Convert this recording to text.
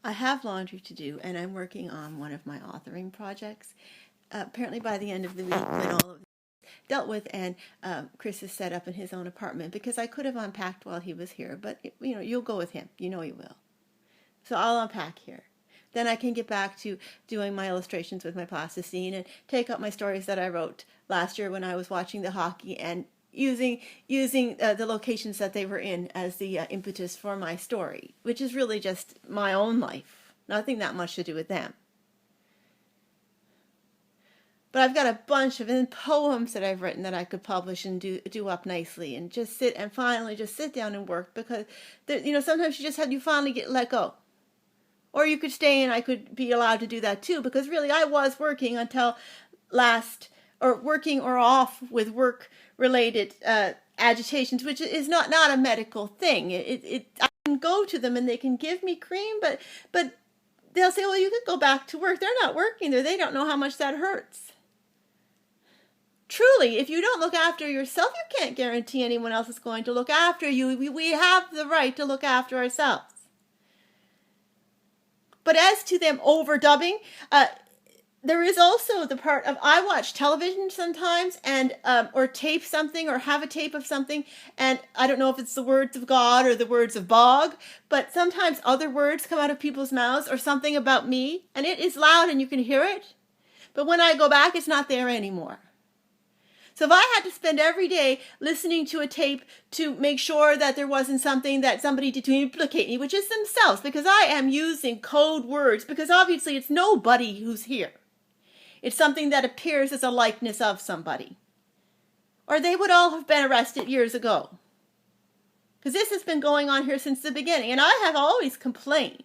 I have laundry to do, and I'm working on one of my authoring projects. Apparently by the end of the week, when all of this is dealt with, and Chris is set up in his own apartment, because I could have unpacked while he was here, but you'll go with him. You know you will. So I'll unpack here. Then I can get back to doing my illustrations with my plasticine and take up my stories that I wrote last year when I was watching the hockey, and using the locations that they were in as the impetus for my story, which is really just my own life. Nothing that much to do with them. But I've got a bunch of poems that I've written that I could publish and do up nicely, and just finally sit down and work, because sometimes you finally let go. Or you could stay and I could be allowed to do that too, because really I was working until working or off with work-related agitations, which is not a medical thing. I can go to them and they can give me cream, but they'll say, well, you could go back to work. They're not working there. They don't know how much that hurts. Truly, if you don't look after yourself, you can't guarantee anyone else is going to look after you. We have the right to look after ourselves. But as to them overdubbing, there is also the part of, I watch television sometimes, and or tape something, or have a tape of something, and I don't know if it's the words of God or the words of Bog, but sometimes other words come out of people's mouths, or something about me, and it is loud and you can hear it. But when I go back, it's not there anymore. So if I had to spend every day listening to a tape to make sure that there wasn't something that somebody did to implicate me, which is themselves, because I am using code words, because obviously it's nobody who's here. It's something that appears as a likeness of somebody. Or they would all have been arrested years ago. Because this has been going on here since the beginning, and I have always complained